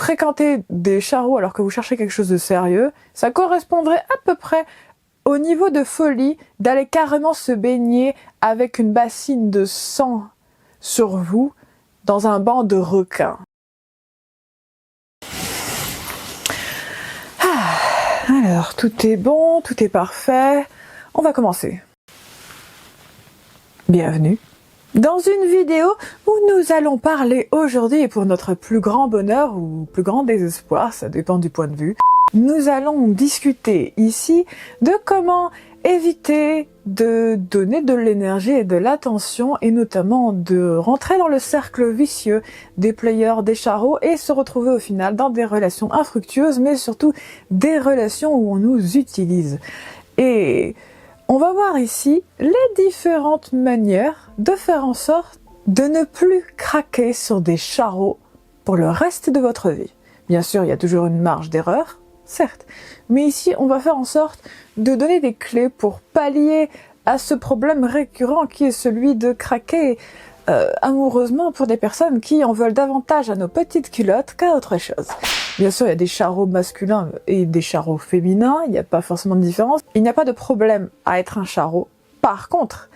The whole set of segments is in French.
fréquenter des charros alors que vous cherchez quelque chose de sérieux, ça correspondrait à peu près au niveau de folie d'aller carrément se baigner avec une bassine de sang sur vous dans un banc de requins. Alors, tout est bon, tout est parfait. On va commencer. Bienvenue dans une vidéo où nous allons parler aujourd'hui, et pour notre plus grand bonheur ou plus grand désespoir, ça dépend du point de vue, nous allons discuter ici de comment éviter de donner de l'énergie et de l'attention, et notamment de rentrer dans le cercle vicieux des players, des charros, et se retrouver au final dans des relations infructueuses, mais surtout des relations où on nous utilise. Et on va voir ici les différentes manières de faire en sorte de ne plus craquer sur des charros pour le reste de votre vie. Bien sûr, il y a toujours une marge d'erreur, certes, mais ici on va faire en sorte de donner des clés pour pallier à ce problème récurrent qui est celui de craquer amoureusement pour des personnes qui en veulent davantage à nos petites culottes qu'à autre chose. Bien sûr, il y a des charros masculins et des charros féminins, il n'y a pas forcément de différence. Il n'y a pas de problème à être un charrot. Par contre,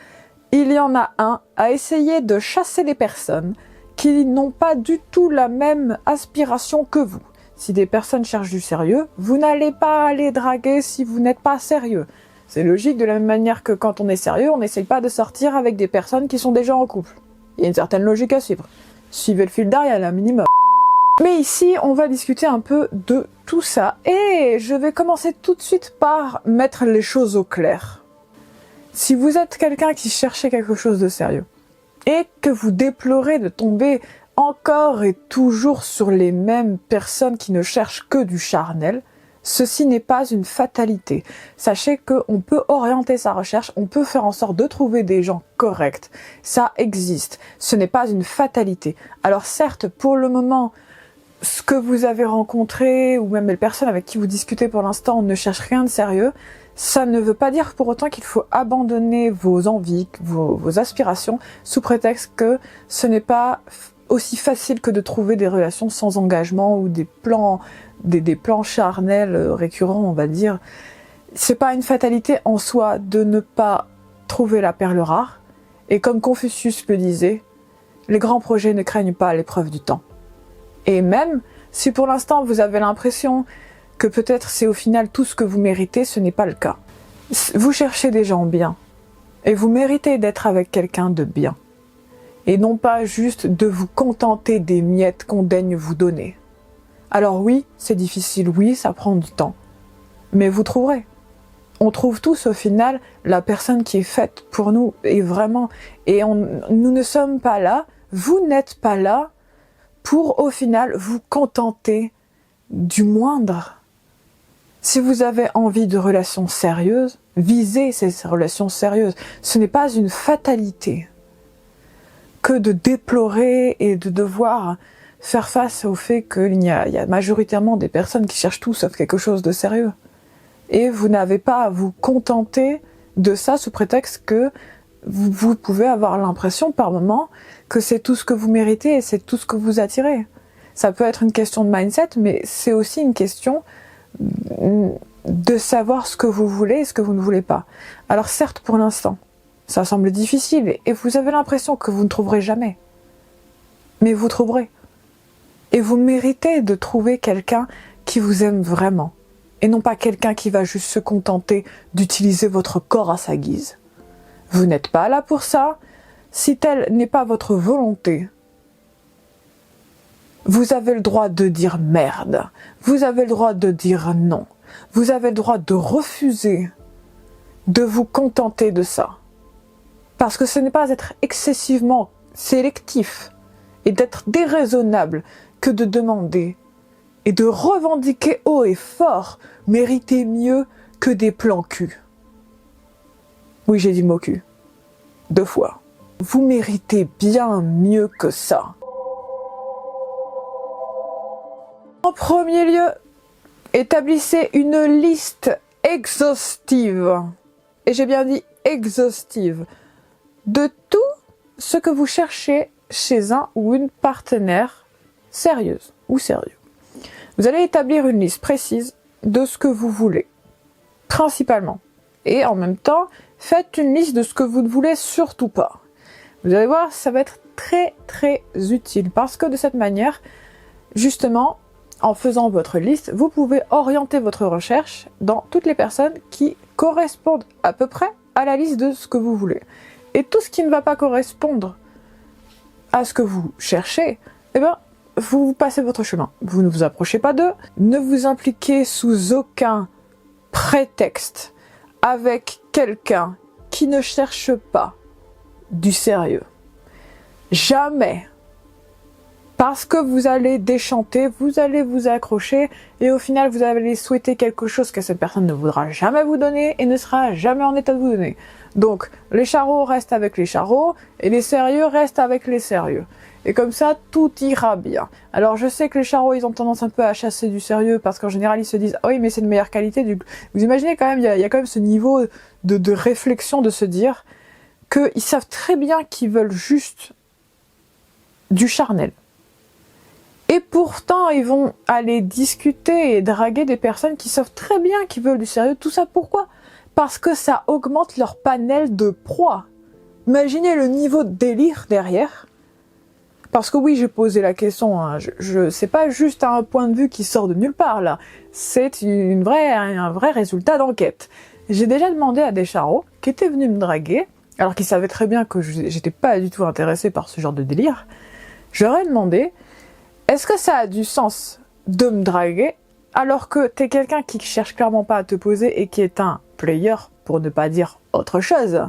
il y en a un à essayer de chasser les personnes qui n'ont pas du tout la même aspiration que vous. Si des personnes cherchent du sérieux, vous n'allez pas les draguer si vous n'êtes pas sérieux. C'est logique, de la même manière que quand on est sérieux, on n'essaye pas de sortir avec des personnes qui sont déjà en couple. Il y a une certaine logique à suivre. Suivez le fil d'Ariel, un minimum. Mais ici, on va discuter un peu de tout ça. Et je vais commencer tout de suite par mettre les choses au clair. Si vous êtes quelqu'un qui cherchait quelque chose de sérieux, et que vous déplorez de tomber encore et toujours sur les mêmes personnes qui ne cherchent que du charnel, ceci n'est pas une fatalité. Sachez qu'on peut orienter sa recherche, on peut faire en sorte de trouver des gens corrects. Ça existe. Ce n'est pas une fatalité. Alors certes, pour le moment, ce que vous avez rencontré, ou même les personnes avec qui vous discutez pour l'instant, ne cherchent rien de sérieux, ça ne veut pas dire pour autant qu'il faut abandonner vos envies, vos aspirations, sous prétexte que ce n'est pas aussi facile que de trouver des relations sans engagement ou des plans charnels récurrents, on va dire. C'est pas une fatalité en soi de ne pas trouver la perle rare. Et comme Confucius le disait, les grands projets ne craignent pas l'épreuve du temps. Et même si pour l'instant vous avez l'impression que peut-être c'est au final tout ce que vous méritez, ce n'est pas le cas. Vous cherchez des gens bien. Et vous méritez d'être avec quelqu'un de bien. Et non pas juste de vous contenter des miettes qu'on daigne vous donner. Alors oui, c'est difficile, oui, ça prend du temps. Mais vous trouverez. On trouve tous au final la personne qui est faite pour nous, et vraiment. Et nous ne sommes pas là, vous n'êtes pas là pour au final vous contenter du moindre. Si vous avez envie de relations sérieuses, visez ces relations sérieuses. Ce n'est pas une fatalité que de déplorer et de devoir faire face au fait qu'il y a majoritairement des personnes qui cherchent tout sauf quelque chose de sérieux. Et vous n'avez pas à vous contenter de ça sous prétexte que vous pouvez avoir l'impression par moment que c'est tout ce que vous méritez et c'est tout ce que vous attirez. Ça peut être une question de mindset, mais c'est aussi une question de savoir ce que vous voulez et ce que vous ne voulez pas. Alors certes, pour l'instant, ça semble difficile et vous avez l'impression que vous ne trouverez jamais. Mais vous trouverez. Et vous méritez de trouver quelqu'un qui vous aime vraiment. Et non pas quelqu'un qui va juste se contenter d'utiliser votre corps à sa guise. Vous n'êtes pas là pour ça. Si telle n'est pas votre volonté, vous avez le droit de dire merde. Vous avez le droit de dire non. Vous avez le droit de refuser de vous contenter de ça. Parce que ce n'est pas être excessivement sélectif et d'être déraisonnable que de demander et de revendiquer haut et fort mériter mieux que des plans cul. Oui, j'ai dit mot cul. 2 fois. Vous méritez bien mieux que ça. En premier lieu, établissez une liste exhaustive, et j'ai bien dit exhaustive, de tout ce que vous cherchez chez un ou une partenaire sérieuse ou sérieux. Vous allez établir une liste précise de ce que vous voulez, principalement. Et en même temps, faites une liste de ce que vous ne voulez surtout pas. Vous allez voir, ça va être très très utile parce que de cette manière, justement, en faisant votre liste, vous pouvez orienter votre recherche dans toutes les personnes qui correspondent à peu près à la liste de ce que vous voulez. Et tout ce qui ne va pas correspondre à ce que vous cherchez, eh ben, vous passez votre chemin. Vous ne vous approchez pas d'eux, ne vous impliquez sous aucun prétexte avec quelqu'un qui ne cherche pas du sérieux. Jamais. Parce que vous allez déchanter, vous allez vous accrocher et au final vous allez souhaiter quelque chose que cette personne ne voudra jamais vous donner et ne sera jamais en état de vous donner. Donc les charros restent avec les charros et les sérieux restent avec les sérieux. Et comme ça, tout ira bien. Alors je sais que les charros, ils ont tendance un peu à chasser du sérieux parce qu'en général, ils se disent « Ah oui, mais c'est de meilleure qualité. » Vous imaginez quand même, il y a quand même ce niveau de réflexion de se dire qu'ils savent très bien qu'ils veulent juste du charnel. Et pourtant, ils vont aller discuter et draguer des personnes qui savent très bien qu'ils veulent du sérieux. Tout ça, pourquoi? Parce que ça augmente leur panel de proie. Imaginez le niveau de délire derrière. Parce que oui, j'ai posé la question, hein, c'est pas juste un point de vue qui sort de nulle part, là. C'est un vrai résultat d'enquête. J'ai déjà demandé à des charros qui étaient venus me draguer, alors qu'ils savaient très bien que j'étais pas du tout intéressée par ce genre de délire. Je leur ai demandé, est-ce que ça a du sens de me draguer alors que t'es quelqu'un qui cherche clairement pas à te poser et qui est un player, pour ne pas dire autre chose?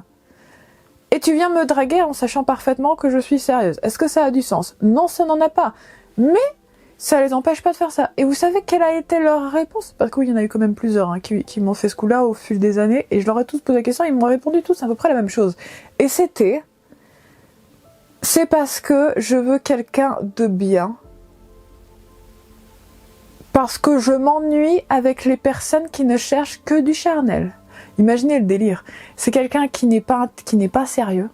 Et tu viens me draguer en sachant parfaitement que je suis sérieuse. Est-ce que ça a du sens? Non, ça n'en a pas. Mais ça les empêche pas de faire ça. Et vous savez quelle a été leur réponse? Parce que oui, il y en a eu quand même plusieurs hein, qui m'ont fait ce coup-là au fil des années. Et je leur ai tous posé la question, ils m'ont répondu tous à peu près la même chose. Et c'était... C'est parce que je veux quelqu'un de bien. Parce que je m'ennuie avec les personnes qui ne cherchent que du charnel. Imaginez le délire. C'est quelqu'un qui n'est pas sérieux,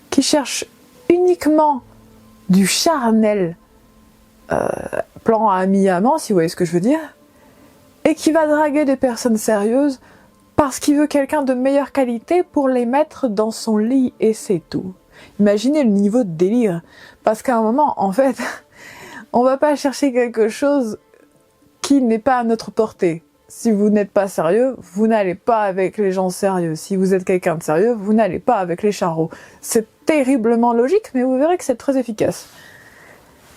qui cherche uniquement du charnel, plan ami-amant, si vous voyez ce que je veux dire, et qui va draguer des personnes sérieuses parce qu'il veut quelqu'un de meilleure qualité pour les mettre dans son lit et c'est tout. Imaginez le niveau de délire. Parce qu'à un moment, en fait, on va pas chercher quelque chose qui n'est pas à notre portée. Si vous n'êtes pas sérieux, vous n'allez pas avec les gens sérieux. Si vous êtes quelqu'un de sérieux, vous n'allez pas avec les charros. C'est terriblement logique, mais vous verrez que c'est très efficace.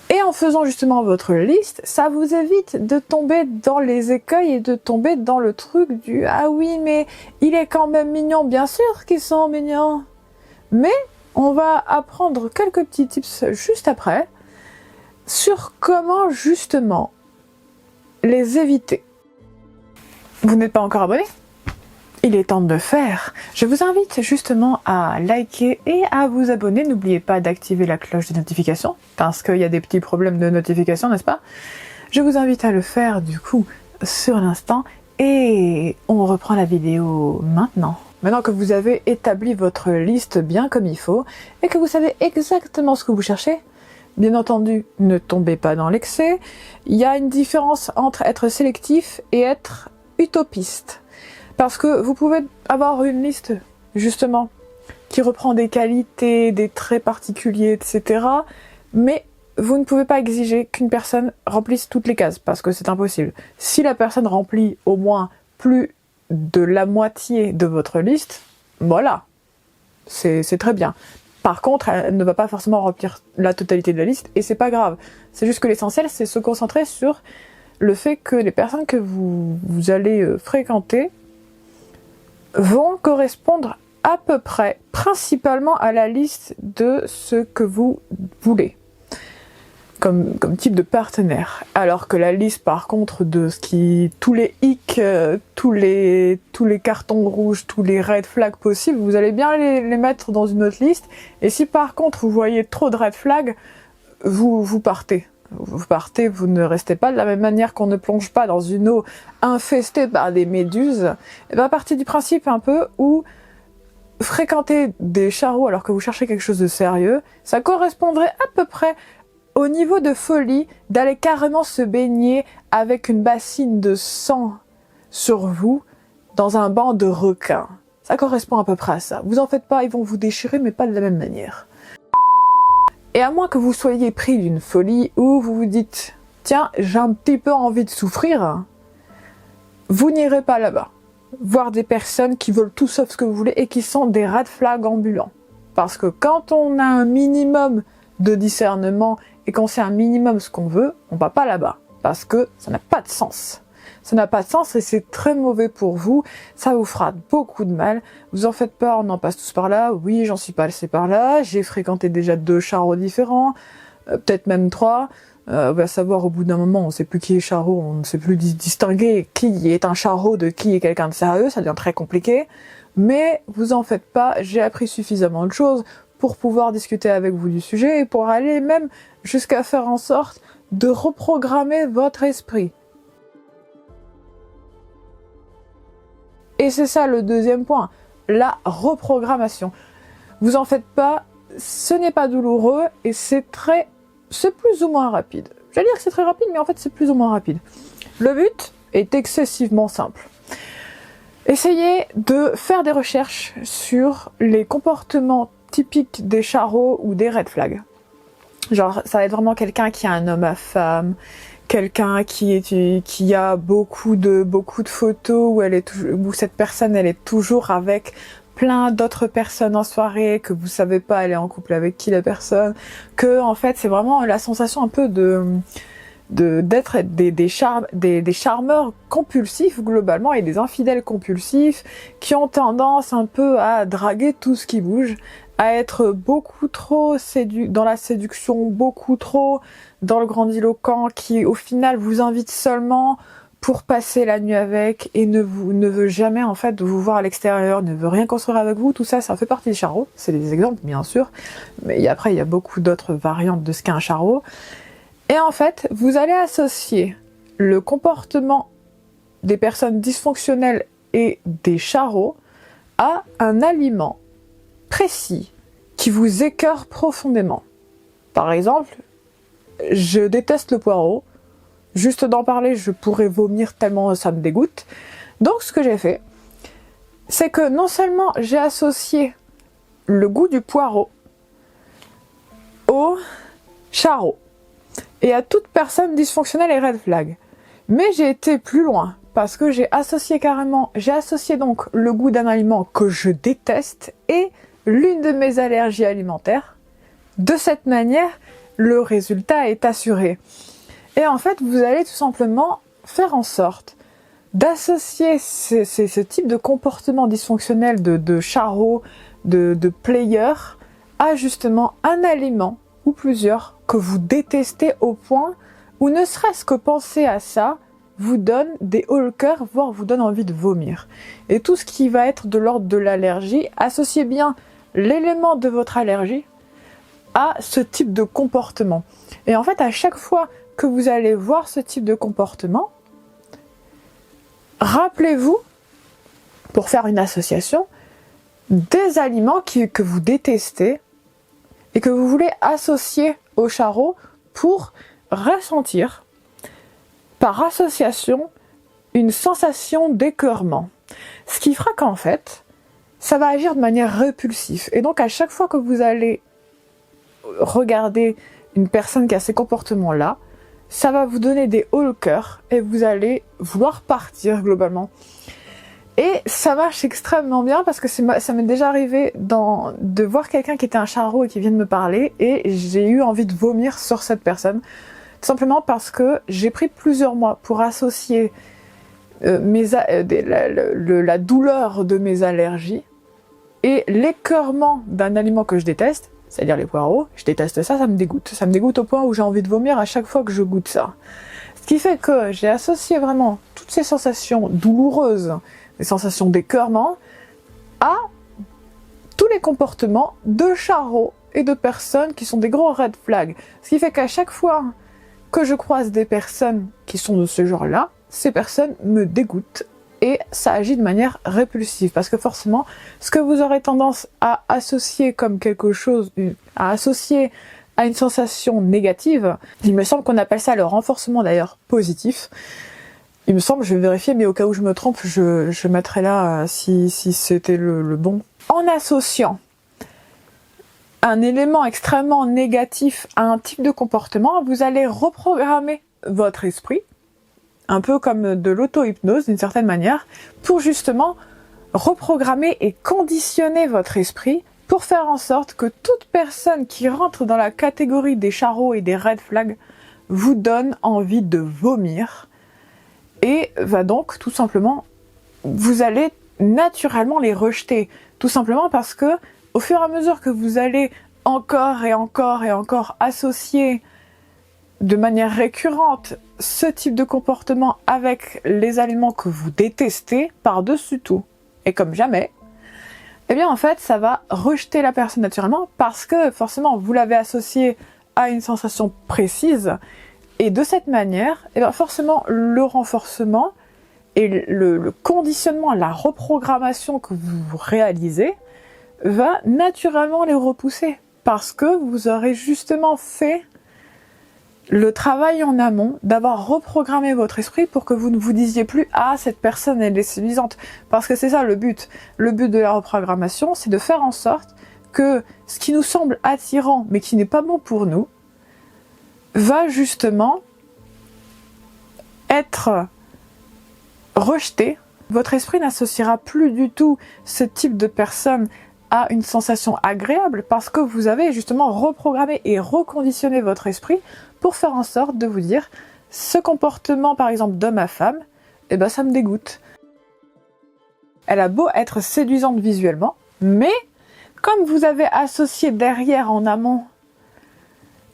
Et en faisant justement votre liste, ça vous évite de tomber dans les écueils et de tomber dans le truc du « Ah oui, mais il est quand même mignon, bien sûr qu'ils sont mignons !» Mais on va apprendre quelques petits tips juste après sur comment justement les éviter. Vous n'êtes pas encore abonné? Il est temps de le faire. Je vous invite justement à liker et à vous abonner. N'oubliez pas d'activer la cloche de notification parce qu'il y a des petits problèmes de notification, n'est-ce pas? Je vous invite à le faire du coup sur l'instant et on reprend la vidéo maintenant. Maintenant que vous avez établi votre liste bien comme il faut et que vous savez exactement ce que vous cherchez, bien entendu, ne tombez pas dans l'excès. Il y a une différence entre être sélectif et être utopiste. Parce que vous pouvez avoir une liste, justement, qui reprend des qualités, des traits particuliers, etc. Mais vous ne pouvez pas exiger qu'une personne remplisse toutes les cases, parce que c'est impossible. Si la personne remplit au moins plus de la moitié de votre liste, voilà, c'est très bien. Par contre, elle ne va pas forcément remplir la totalité de la liste, et c'est pas grave. C'est juste que l'essentiel, c'est se concentrer sur le fait que les personnes que vous allez fréquenter vont correspondre à peu près, principalement à la liste de ce que vous voulez, comme type de partenaire. Alors que la liste, par contre, de tous les hicks, tous les cartons rouges, tous les red flags possibles, vous allez bien les mettre dans une autre liste. Et si par contre vous voyez trop de red flags, vous partez. Vous partez, vous ne restez pas de la même manière qu'on ne plonge pas dans une eau infestée par des méduses. Et bien, partez du principe un peu où fréquenter des charros alors que vous cherchez quelque chose de sérieux, ça correspondrait à peu près au niveau de folie, d'aller carrément se baigner avec une bassine de sang sur vous dans un banc de requins. Ça correspond à peu près à ça. Vous en faites pas, ils vont vous déchirer, mais pas de la même manière. Et à moins que vous soyez pris d'une folie où vous vous dites « Tiens, j'ai un petit peu envie de souffrir », vous n'irez pas là-bas. Voir des personnes qui veulent tout sauf ce que vous voulez et qui sont des red flags ambulants. Parce que quand on a un minimum de discernement et qu'on sait un minimum ce qu'on veut, on va pas là-bas. Parce que ça n'a pas de sens. Ça n'a pas de sens et c'est très mauvais pour vous. Ça vous fera beaucoup de mal. Vous en faites pas, on en passe tous par là. Oui, j'en suis passé par là. J'ai fréquenté déjà 2 charros différents. Peut-être même 3. On va savoir au bout d'un moment, on ne sait plus qui est charreau. On ne sait plus distinguer qui est un charreau de qui est quelqu'un de sérieux. Ça devient très compliqué. Mais vous en faites pas. J'ai appris suffisamment de choses pour pouvoir discuter avec vous du sujet et pour aller même jusqu'à faire en sorte de reprogrammer votre esprit. Et c'est ça le deuxième point, la reprogrammation. Vous en faites pas, ce n'est pas douloureux et c'est plus ou moins rapide. J'allais dire que c'est très rapide, mais en fait c'est plus ou moins rapide. Le but est excessivement simple. Essayez de faire des recherches sur les comportements typiques des charros ou des red flags. Genre, ça va être vraiment quelqu'un qui a un homme à femme, quelqu'un qui a beaucoup de photos où cette personne elle est toujours avec plein d'autres personnes en soirée, que vous savez pas elle est en couple avec qui la personne, que en fait c'est vraiment la sensation un peu d'être des charmeurs compulsifs globalement et des infidèles compulsifs qui ont tendance un peu à draguer tout ce qui bouge, à être beaucoup trop dans la séduction, beaucoup trop dans le grandiloquent, qui au final vous invite seulement pour passer la nuit avec et ne veut jamais en fait vous voir à l'extérieur, ne veut rien construire avec vous. Tout ça, ça fait partie des charros. C'est des exemples bien sûr, mais après il y a beaucoup d'autres variantes de ce qu'est un charreau. Et en fait, vous allez associer le comportement des personnes dysfonctionnelles et des charros à un aliment précis qui vous écœure profondément. Par exemple, je déteste le poireau. Juste d'en parler, je pourrais vomir tellement ça me dégoûte. Donc ce que j'ai fait, c'est que non seulement j'ai associé le goût du poireau au charreau et à toute personne dysfonctionnelle et red flag, mais j'ai été plus loin parce que j'ai associé donc le goût d'un aliment que je déteste et l'une de mes allergies alimentaires. De cette manière, le résultat est assuré. Et en fait, vous allez tout simplement faire en sorte d'associer ce type de comportement dysfonctionnel de charreau, de player, à justement un aliment ou plusieurs que vous détestez au point où ne serait-ce que penser à ça vous donne des hauts le cœur, voire vous donne envie de vomir. Et tout ce qui va être de l'ordre de l'allergie, associez bien l'élément de votre allergie à ce type de comportement. Et en fait, à chaque fois que vous allez voir ce type de comportement, rappelez-vous, pour faire une association, des aliments que vous détestez et que vous voulez associer au charreau pour ressentir, par association, une sensation d'écœurement. Ce qui fera qu'en fait, ça va agir de manière répulsive. Et donc, à chaque fois que vous allez regarder une personne qui a ces comportements-là, ça va vous donner des hauts le cœur et vous allez vouloir partir globalement. Et ça marche extrêmement bien parce que ça m'est déjà arrivé de voir quelqu'un qui était un charreau et qui vient de me parler et j'ai eu envie de vomir sur cette personne. Tout simplement parce que j'ai pris plusieurs mois pour associer la douleur de mes allergies et l'écœurement d'un aliment que je déteste, c'est-à-dire les poireaux. Je déteste ça, ça me dégoûte. Ça me dégoûte au point où j'ai envie de vomir à chaque fois que je goûte ça. Ce qui fait que j'ai associé vraiment toutes ces sensations douloureuses, des sensations d'écœurement, à tous les comportements de charreaux et de personnes qui sont des gros red flags. Ce qui fait qu'à chaque fois que je croise des personnes qui sont de ce genre-là, ces personnes me dégoûtent et ça agit de manière répulsive parce que forcément, ce que vous aurez tendance à associer comme quelque chose, à associer à une sensation négative, il me semble qu'on appelle ça le renforcement d'ailleurs positif. Il me semble, je vais vérifier, mais au cas où je me trompe, je mettrai là si c'était le bon. En associant un élément extrêmement négatif à un type de comportement, vous allez reprogrammer votre esprit, un peu comme de l'auto-hypnose d'une certaine manière, pour justement reprogrammer et conditionner votre esprit pour faire en sorte que toute personne qui rentre dans la catégorie des charros et des red flags vous donne envie de vomir et va donc tout simplement, vous allez naturellement les rejeter, tout simplement parce que au fur et à mesure que vous allez encore et encore et encore associer de manière récurrente ce type de comportement avec les aliments que vous détestez par-dessus tout, et comme jamais, eh bien en fait ça va rejeter la personne naturellement parce que forcément vous l'avez associé à une sensation précise et de cette manière, eh bien forcément le renforcement et le conditionnement, la reprogrammation que vous réalisez va naturellement les repousser parce que vous aurez justement fait le travail en amont d'avoir reprogrammé votre esprit pour que vous ne vous disiez plus « Ah, cette personne, elle est séduisante ». Parce que c'est ça le but. Le but de la reprogrammation, c'est de faire en sorte que ce qui nous semble attirant, mais qui n'est pas bon pour nous, va justement être rejeté. Votre esprit n'associera plus du tout ce type de personne à une sensation agréable parce que vous avez justement reprogrammé et reconditionné votre esprit pour faire en sorte de vous dire ce comportement par exemple de ma femme, eh ben ça me dégoûte. Elle a beau être séduisante visuellement, mais comme vous avez associé derrière en amont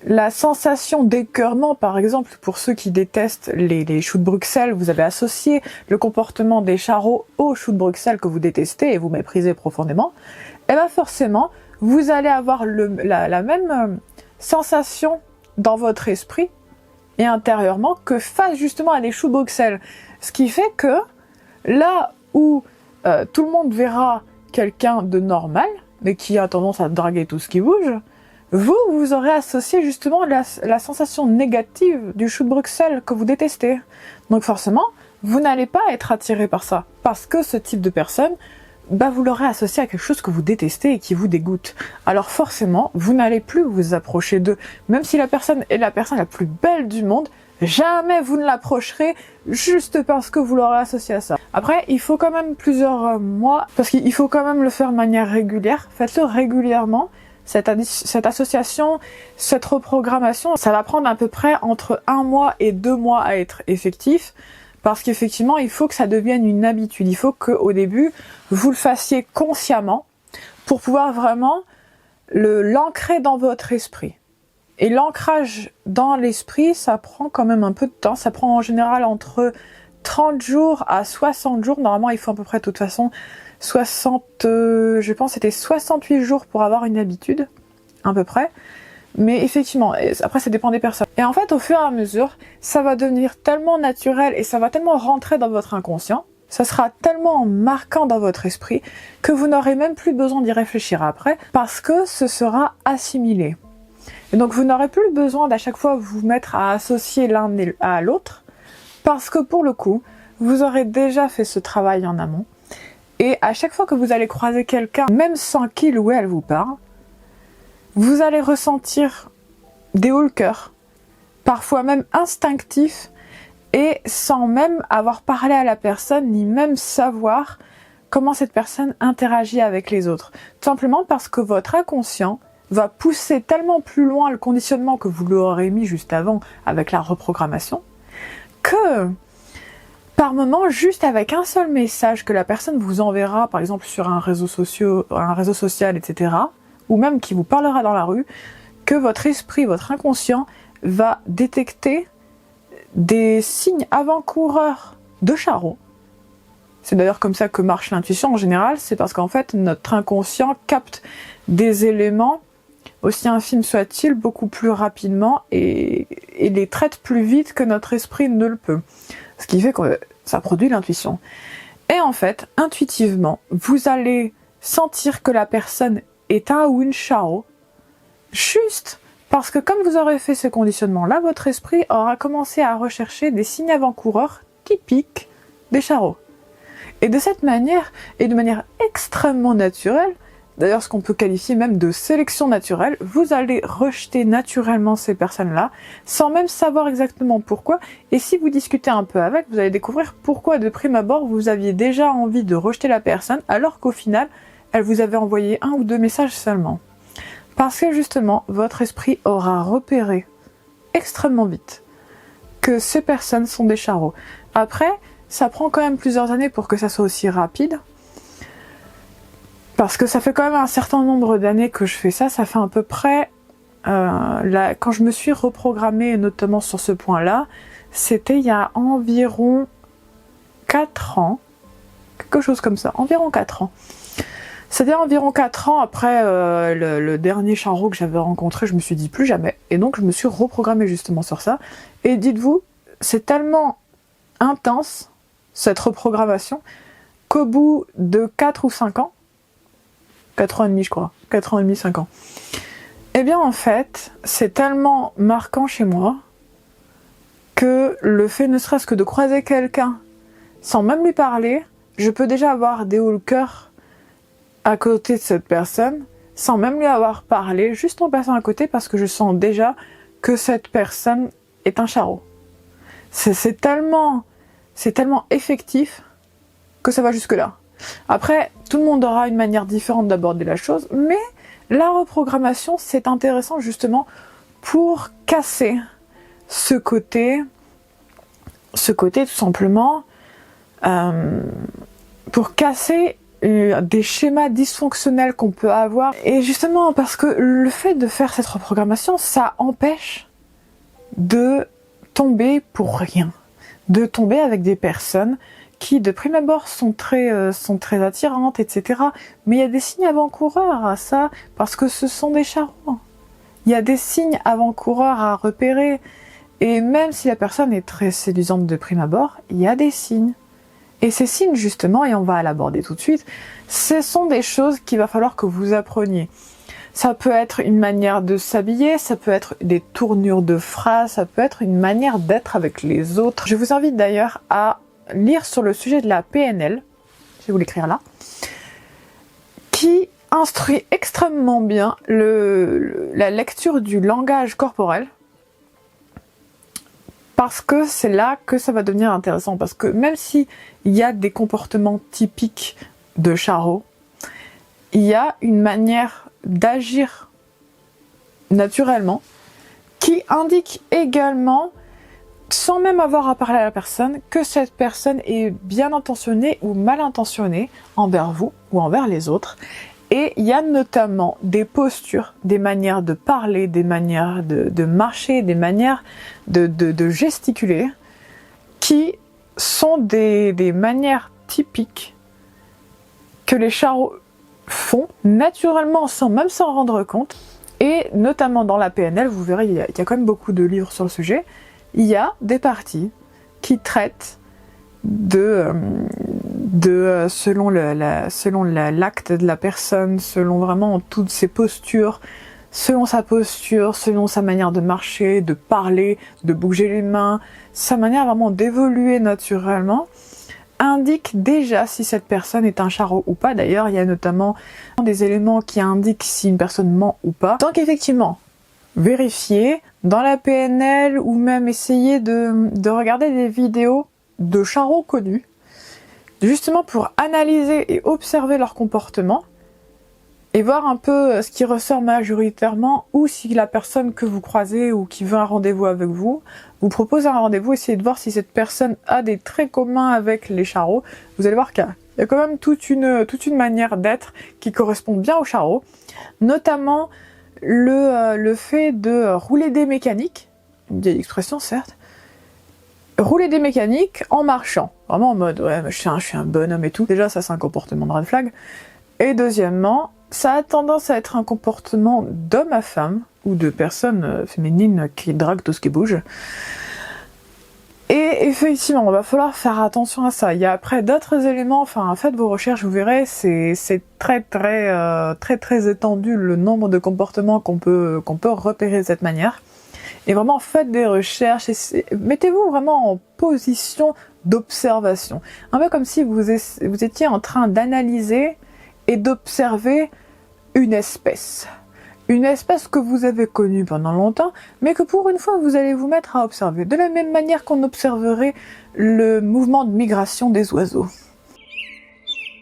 la sensation d'écœurement, par exemple, pour ceux qui détestent les choux de Bruxelles, vous avez associé le comportement des charros aux choux de Bruxelles que vous détestez et vous méprisez profondément, et bien forcément, vous allez avoir la même sensation dans votre esprit et intérieurement que face justement à des choux de Bruxelles. Ce qui fait que là où tout le monde verra quelqu'un de normal, mais qui a tendance à draguer tout ce qui bouge, vous aurez associé justement la sensation négative du chou de Bruxelles que vous détestez. Donc forcément, vous n'allez pas être attiré par ça. Parce que ce type de personne, vous l'aurez associé à quelque chose que vous détestez et qui vous dégoûte. Alors forcément, vous n'allez plus vous approcher d'eux. Même si la personne est la personne la plus belle du monde, jamais vous ne l'approcherez juste parce que vous l'aurez associé à ça. Après, il faut quand même plusieurs mois, parce qu'il faut quand même le faire de manière régulière. Faites-le régulièrement. Cette association, cette reprogrammation, ça va prendre à peu près entre 1 mois et 2 mois à être effectif, parce qu'effectivement, il faut que ça devienne une habitude. Il faut qu'au début, vous le fassiez consciemment pour pouvoir vraiment l'ancrer dans votre esprit. Et l'ancrage dans l'esprit, ça prend quand même un peu de temps. Ça prend en général entre 30 jours à 60 jours. Normalement, il faut à peu près de toute façon je pense que c'était 68 jours pour avoir une habitude, à peu près. Mais effectivement, après ça dépend des personnes. Et en fait, au fur et à mesure, ça va devenir tellement naturel et ça va tellement rentrer dans votre inconscient, ça sera tellement marquant dans votre esprit que vous n'aurez même plus besoin d'y réfléchir après parce que ce sera assimilé. Et donc vous n'aurez plus besoin d'à chaque fois vous mettre à associer l'un à l'autre parce que pour le coup, vous aurez déjà fait ce travail en amont. Et à chaque fois que vous allez croiser quelqu'un, même sans qu'il ou elle vous parle, vous allez ressentir des hauts le cœur, parfois même instinctifs, et sans même avoir parlé à la personne, ni même savoir comment cette personne interagit avec les autres. Tout simplement parce que votre inconscient va pousser tellement plus loin le conditionnement que vous l'aurez mis juste avant avec la reprogrammation, que par moment, juste avec un seul message que la personne vous enverra, par exemple sur un réseau social, etc., ou même qui vous parlera dans la rue, que votre esprit, votre inconscient va détecter des signes avant-coureurs de charros. C'est d'ailleurs comme ça que marche l'intuition en général, c'est parce qu'en fait notre inconscient capte des éléments, aussi infimes soient-ils, beaucoup plus rapidement et les traite plus vite que notre esprit ne le peut. Ce qui fait que ça produit l'intuition. Et en fait, intuitivement, vous allez sentir que la personne est un ou une charro, juste Parce que comme vous aurez fait ce conditionnement-là, votre esprit aura commencé à rechercher des signes avant-coureurs typiques des charros. Et de cette manière, et de manière extrêmement naturelle, d'ailleurs ce qu'on peut qualifier même de sélection naturelle, vous allez rejeter naturellement ces personnes-là, sans même savoir exactement pourquoi, et si vous discutez un peu avec, vous allez découvrir pourquoi de prime abord vous aviez déjà envie de rejeter la personne, alors qu'au final, elle vous avait envoyé 1 ou 2 messages seulement. Parce que justement, votre esprit aura repéré extrêmement vite que ces personnes sont des charros. Après, ça prend quand même plusieurs années pour que ça soit aussi rapide. Parce que ça fait quand même un certain nombre d'années que je fais ça. Ça fait à peu près... quand je me suis reprogrammée, notamment sur ce point-là, c'était il y a environ 4 ans. Quelque chose comme ça, environ 4 ans. C'était environ 4 ans après le dernier charreau que j'avais rencontré, je me suis dit plus jamais. Et donc je me suis reprogrammée justement sur ça. Et dites-vous, c'est tellement intense, cette reprogrammation, qu'au bout de 4 ou 5 ans, 4 ans et demi je crois, 4 ans et demi, 5 ans, eh bien en fait, c'est tellement marquant chez moi que le fait ne serait-ce que de croiser quelqu'un sans même lui parler, je peux déjà avoir des hauts le cœur à côté de cette personne, sans même lui avoir parlé, juste en passant à côté parce que je sens déjà que cette personne est un charreau. C'est tellement effectif que ça va jusque là. Après, tout le monde aura une manière différente d'aborder la chose, mais la reprogrammation, c'est intéressant justement pour casser ce côté tout simplement, pour casser des schémas dysfonctionnels qu'on peut avoir. Et justement, parce que le fait de faire cette reprogrammation, ça empêche de tomber pour rien. De tomber avec des personnes qui, de prime abord, sont très attirantes, etc. Mais il y a des signes avant-coureurs à ça, parce que ce sont des charros. Il y a des signes avant-coureurs à repérer. Et même si la personne est très séduisante de prime abord, il y a des signes. Et ces signes, justement, et on va l'aborder tout de suite, ce sont des choses qu'il va falloir que vous appreniez. Ça peut être une manière de s'habiller, ça peut être des tournures de phrases, ça peut être une manière d'être avec les autres. Je vous invite d'ailleurs à lire sur le sujet de la PNL, je vais vous l'écrire là, qui instruit extrêmement bien la lecture du langage corporel. Parce que c'est là que ça va devenir intéressant. Parce que même s'il y a des comportements typiques de charreau, il y a une manière d'agir naturellement qui indique également, sans même avoir à parler à la personne, que cette personne est bien intentionnée ou mal intentionnée envers vous ou envers les autres. Et il y a notamment des postures, des manières de parler, des manières de marcher, des manières de gesticuler, qui sont des manières typiques que les charros font naturellement sans même s'en rendre compte. Et notamment dans la PNL, vous verrez, il y a quand même beaucoup de livres sur le sujet, il y a des parties qui traitent selon l'acte de la personne, selon vraiment toutes ses postures, selon sa posture, selon sa manière de marcher, de parler, de bouger les mains, sa manière vraiment d'évoluer naturellement, indique déjà si cette personne est un charreau ou pas. D'ailleurs, il y a notamment des éléments qui indiquent si une personne ment ou pas. Donc effectivement, vérifiez dans la PNL ou même essayer de regarder des vidéos de charros connus, justement pour analyser et observer leur comportement et voir un peu ce qui ressort majoritairement, ou si la personne que vous croisez ou qui veut un rendez-vous avec vous propose un rendez-vous, essayez de voir si cette personne a des traits communs avec les charros. Vous allez voir qu'il y a quand même toute une manière d'être qui correspond bien aux charros, notamment le fait de rouler des mécaniques, une vieille expression certes, rouler des mécaniques en marchant, vraiment en mode ouais je suis un bonhomme et tout. Déjà ça c'est un comportement de red flag. Et deuxièmement, ça a tendance à être un comportement d'homme à femme ou de personnes féminines qui draguent tout ce qui bouge. Et Effectivement, il va falloir faire attention à ça. Il y a après d'autres éléments, enfin faites vos recherches, vous verrez, c'est très étendu le nombre de comportements qu'on peut repérer de cette manière. Et vraiment faites des recherches, et mettez-vous vraiment en position d'observation. Un peu comme si vous étiez en train d'analyser et d'observer une espèce. Une espèce que vous avez connue pendant longtemps, mais que pour une fois vous allez vous mettre à observer, de la même manière qu'on observerait le mouvement de migration des oiseaux.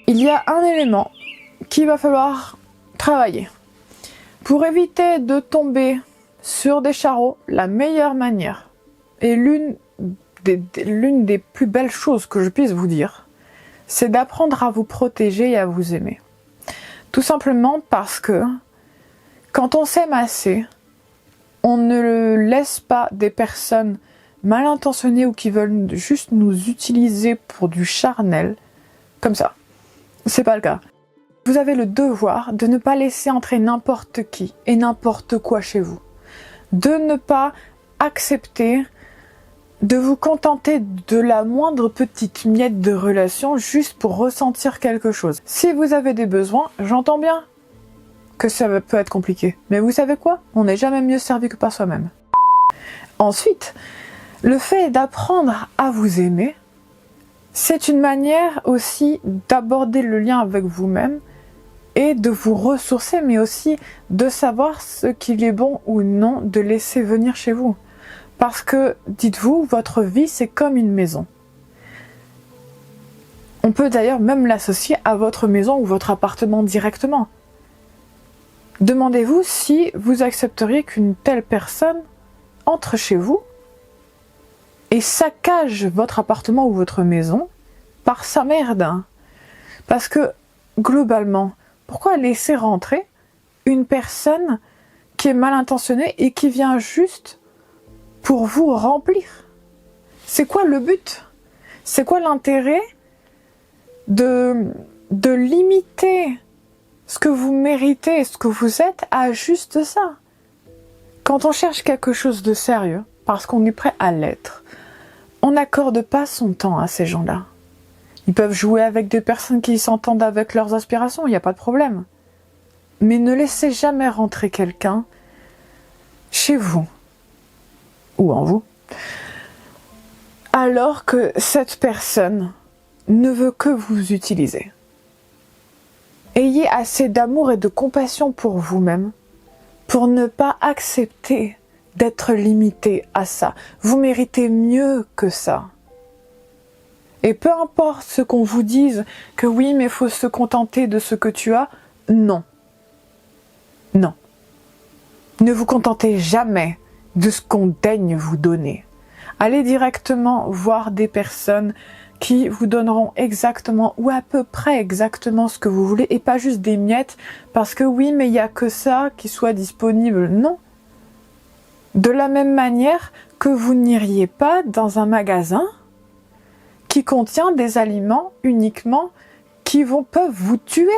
Il y a un élément qu'il va falloir travailler. Pour éviter de tomber sur des charreaux, la meilleure manière, et l'une des plus belles choses que je puisse vous dire, c'est d'apprendre à vous protéger et à vous aimer. Tout simplement parce que quand on s'aime assez, on ne laisse pas des personnes mal intentionnées ou qui veulent juste nous utiliser pour du charnel, comme ça. C'est pas le cas. Vous avez le devoir de ne pas laisser entrer n'importe qui et n'importe quoi chez vous. De ne pas accepter de vous contenter de la moindre petite miette de relation juste pour ressentir quelque chose. Si vous avez des besoins, j'entends bien que ça peut être compliqué. Mais vous savez quoi? On n'est jamais mieux servi que par soi-même. Ensuite, le fait d'apprendre à vous aimer, c'est une manière aussi d'aborder le lien avec vous-même et de vous ressourcer, mais aussi de savoir ce qu'il est bon ou non de laisser venir chez vous. Parce que, dites-vous, votre vie, c'est comme une maison. On peut d'ailleurs même l'associer à votre maison ou votre appartement directement. Demandez-vous si vous accepteriez qu'une telle personne entre chez vous et saccage votre appartement ou votre maison par sa merde. Parce que, globalement, pourquoi laisser rentrer une personne qui est mal intentionnée et qui vient juste pour vous remplir? C'est quoi le but? C'est quoi l'intérêt de limiter ce que vous méritez et ce que vous êtes à juste ça? Quand on cherche quelque chose de sérieux, parce qu'on est prêt à l'être, on n'accorde pas son temps à ces gens-là. Ils peuvent jouer avec des personnes qui s'entendent avec leurs aspirations, il n'y a pas de problème. Mais ne laissez jamais rentrer quelqu'un chez vous, ou en vous, alors que cette personne ne veut que vous utiliser. Ayez assez d'amour et de compassion pour vous-même pour ne pas accepter d'être limité à ça. Vous méritez mieux que ça. Et peu importe ce qu'on vous dise, que oui, mais il faut se contenter de ce que tu as, non. Non. Ne vous contentez jamais de ce qu'on daigne vous donner. Allez directement voir des personnes qui vous donneront exactement ou à peu près exactement ce que vous voulez et pas juste des miettes parce que oui, mais il n'y a que ça qui soit disponible. Non. De la même manière que vous n'iriez pas dans un magasin qui contient des aliments uniquement qui peuvent vous tuer.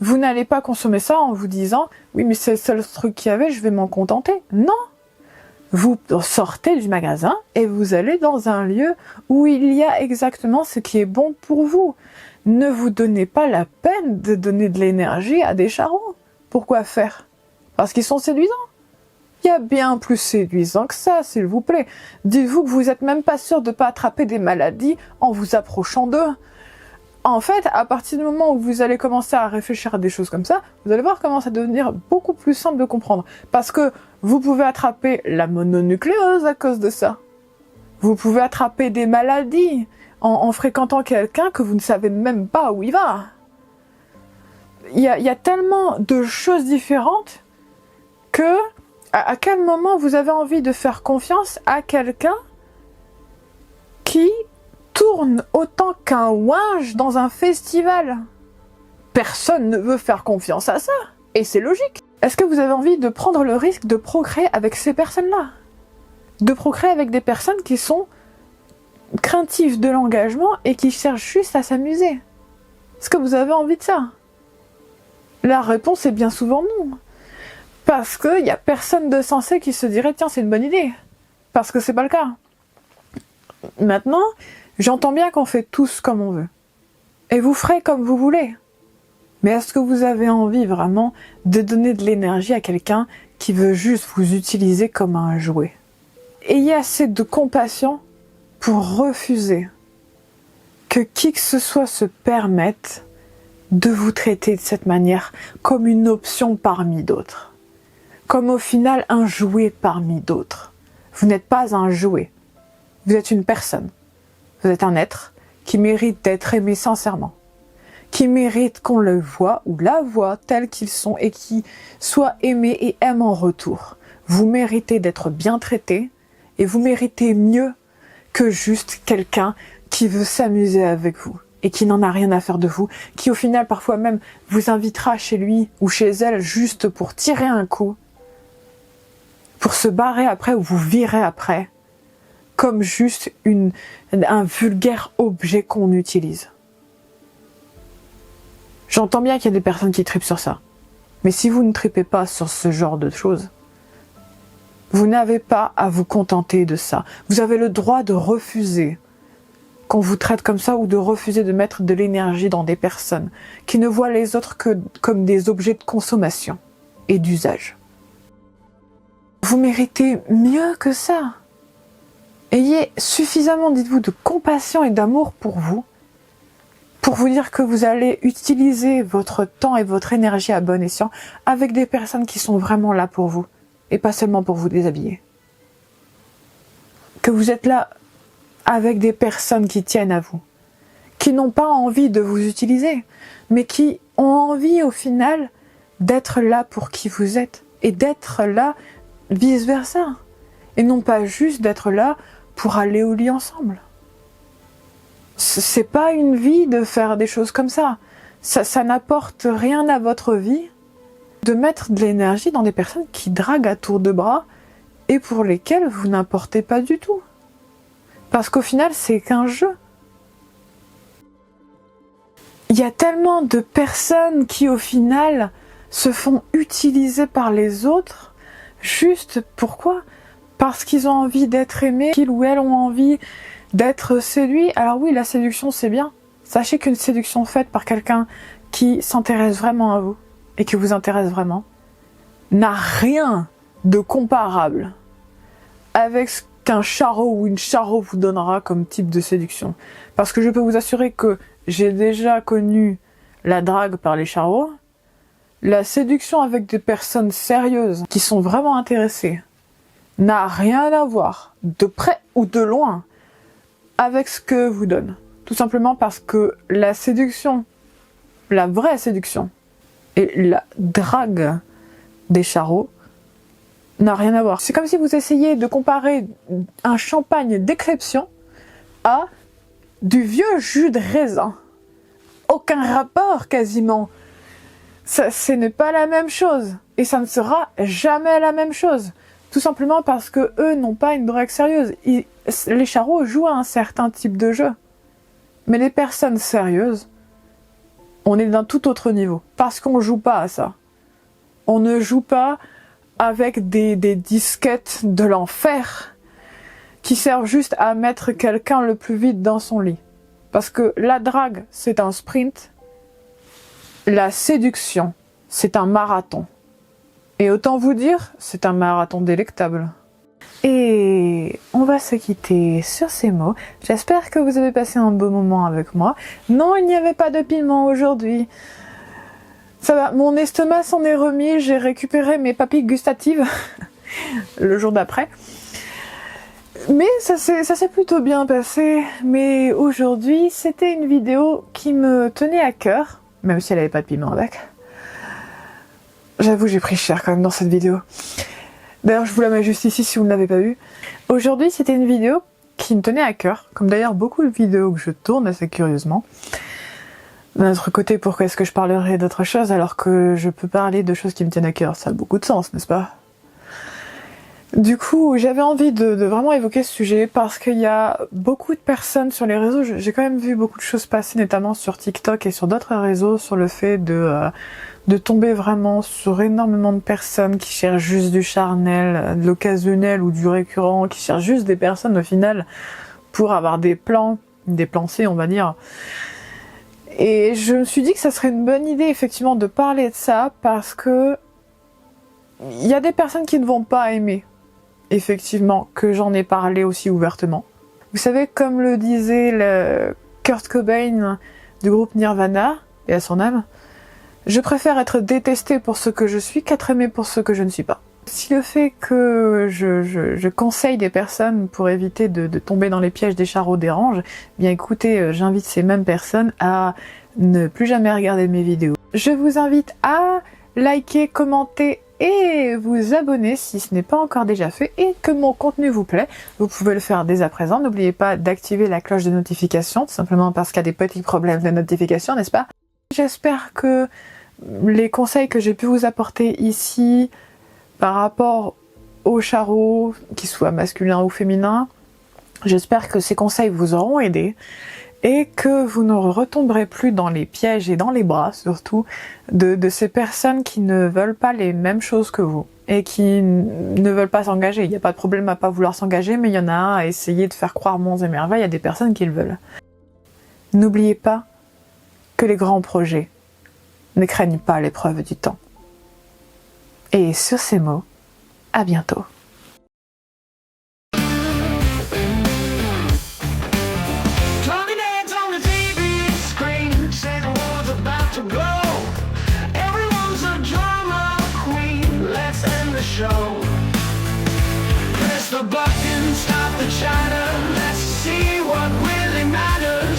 Vous n'allez pas consommer ça en vous disant « Oui, mais c'est le seul truc qu'il y avait, je vais m'en contenter. » Non. Vous sortez du magasin et vous allez dans un lieu où il y a exactement ce qui est bon pour vous. Ne vous donnez pas la peine de donner de l'énergie à des charros. Pourquoi faire? Parce qu'ils sont séduisants. Il y a bien plus séduisant que ça, s'il vous plaît. Dites-vous que vous n'êtes même pas sûr de ne pas attraper des maladies en vous approchant d'eux. En fait, à partir du moment où vous allez commencer à réfléchir à des choses comme ça, vous allez voir comment ça va devenir beaucoup plus simple de comprendre. Parce que vous pouvez attraper la mononucléose à cause de ça. Vous pouvez attraper des maladies en fréquentant quelqu'un que vous ne savez même pas où il va. Il y a tellement de choses différentes que à quel moment vous avez envie de faire confiance à quelqu'un qui tourne autant qu'un ouinge dans un festival? Personne ne veut faire confiance à ça, et c'est logique. Est-ce que vous avez envie de prendre le risque de procréer avec ces personnes-là? De procréer avec des personnes qui sont craintives de l'engagement et qui cherchent juste à s'amuser? Est-ce que vous avez envie de ça? La réponse est bien souvent non. Parce qu'il n'y a personne de sensé qui se dirait « Tiens, c'est une bonne idée ». Parce que c'est pas le cas. Maintenant, j'entends bien qu'on fait tous comme on veut. Et vous ferez comme vous voulez. Mais est-ce que vous avez envie vraiment de donner de l'énergie à quelqu'un qui veut juste vous utiliser comme un jouet? Ayez assez de compassion pour refuser que qui que ce soit se permette de vous traiter de cette manière comme une option parmi d'autres. Comme au final un jouet parmi d'autres. Vous n'êtes pas un jouet. Vous êtes une personne. Vous êtes un être qui mérite d'être aimé sincèrement. Qui mérite qu'on le voit ou la voit tels qu'ils sont et qui soit aimé et aime en retour. Vous méritez d'être bien traité et vous méritez mieux que juste quelqu'un qui veut s'amuser avec vous et qui n'en a rien à faire de vous, qui au final parfois même vous invitera chez lui ou chez elle juste pour tirer un coup, pour se barrer après ou vous virer après, comme juste un vulgaire objet qu'on utilise. J'entends bien qu'il y a des personnes qui tripent sur ça, mais si vous ne tripez pas sur ce genre de choses, vous n'avez pas à vous contenter de ça. Vous avez le droit de refuser qu'on vous traite comme ça ou de refuser de mettre de l'énergie dans des personnes qui ne voient les autres que comme des objets de consommation et d'usage. Vous méritez mieux que ça. Ayez suffisamment, dites-vous, de compassion et d'amour pour vous dire que vous allez utiliser votre temps et votre énergie à bon escient avec des personnes qui sont vraiment là pour vous et pas seulement pour vous déshabiller. Que vous êtes là avec des personnes qui tiennent à vous, qui n'ont pas envie de vous utiliser, mais qui ont envie au final d'être là pour qui vous êtes et d'être là vice-versa. Et non pas juste d'être là pour aller au lit ensemble. C'est pas une vie de faire des choses comme ça. Ça n'apporte rien à votre vie de mettre de l'énergie dans des personnes qui draguent à tour de bras et pour lesquelles vous n'apportez pas du tout. Parce qu'au final, c'est qu'un jeu. Il y a tellement de personnes qui, au final, se font utiliser par les autres. Juste, pourquoi? Parce qu'ils ont envie d'être aimés, qu'ils ou elles ont envie d'être séduits. Alors oui, la séduction, c'est bien. Sachez qu'une séduction faite par quelqu'un qui s'intéresse vraiment à vous, et qui vous intéresse vraiment, n'a rien de comparable avec ce qu'un charreau ou une charreau vous donnera comme type de séduction. Parce que je peux vous assurer que j'ai déjà connu la drague par les charreaux, la séduction avec des personnes sérieuses qui sont vraiment intéressées n'a rien à voir, de près ou de loin, avec ce que vous donne. Tout simplement parce que la séduction, la vraie séduction, et la drague des charreaux n'a rien à voir. C'est comme si vous essayiez de comparer un champagne d'exception à du vieux jus de raisin. Aucun rapport quasiment. Ce n'est pas la même chose. Et ça ne sera jamais la même chose. Tout simplement parce que eux n'ont pas une drague sérieuse. Les charreaux jouent à un certain type de jeu. Mais les personnes sérieuses, on est d'un tout autre niveau. Parce qu'on joue pas à ça. On ne joue pas avec des disquettes de l'enfer qui servent juste à mettre quelqu'un le plus vite dans son lit. Parce que la drague, c'est un sprint. La séduction, c'est un marathon. Et autant vous dire, c'est un marathon délectable. Et on va se quitter sur ces mots. J'espère que vous avez passé un beau moment avec moi. Non, il n'y avait pas de piment aujourd'hui. Ça va, mon estomac s'en est remis, j'ai récupéré mes papilles gustatives le jour d'après. Mais ça s'est plutôt bien passé. Mais aujourd'hui, c'était une vidéo qui me tenait à cœur, même si elle n'avait pas de piment avec. J'avoue, j'ai pris cher quand même dans cette vidéo. D'ailleurs, je vous la mets juste ici si vous ne l'avez pas vue. Aujourd'hui, c'était une vidéo qui me tenait à cœur, comme d'ailleurs beaucoup de vidéos que je tourne assez curieusement. D'un autre côté, pourquoi est-ce que je parlerais d'autre chose alors que je peux parler de choses qui me tiennent à cœur? Ça a beaucoup de sens, n'est-ce pas? Du coup, j'avais envie de vraiment évoquer ce sujet parce qu'il y a beaucoup de personnes sur les réseaux, j'ai quand même vu beaucoup de choses passer, notamment sur TikTok et sur d'autres réseaux, sur le fait de tomber vraiment sur énormément de personnes qui cherchent juste du charnel, de l'occasionnel ou du récurrent, qui cherchent juste des personnes au final pour avoir des plans C, on va dire. Et je me suis dit que ça serait une bonne idée effectivement de parler de ça parce que il y a des personnes qui ne vont pas aimer effectivement que j'en ai parlé aussi ouvertement. Vous savez, comme le disait le Kurt Cobain du groupe Nirvana, et à son âme, je préfère être détesté pour ce que je suis qu'être aimé pour ce que je ne suis pas. Si le fait que je conseille des personnes pour éviter de tomber dans les pièges des charros dérange, bien écoutez, j'invite ces mêmes personnes à ne plus jamais regarder mes vidéos. Je vous invite à liker, commenter et vous abonner si ce n'est pas encore déjà fait et que mon contenu vous plaît. Vous pouvez le faire dès à présent. N'oubliez pas d'activer la cloche de notification, tout simplement parce qu'il y a des petits problèmes de notification, n'est-ce pas? J'espère que les conseils que j'ai pu vous apporter ici par rapport aux charros, qu'ils soient masculins ou féminins, j'espère que ces conseils vous auront aidé et que vous ne retomberez plus dans les pièges et dans les bras surtout de ces personnes qui ne veulent pas les mêmes choses que vous et qui ne veulent pas s'engager. Il n'y a pas de problème à pas vouloir s'engager, mais il y en a un à essayer de faire croire monts et merveilles à des personnes qui le veulent. N'oubliez pas que les grands projets ne craignent pas l'épreuve du temps. Et sur ces mots, à bientôt. Press the button, stop the chatter.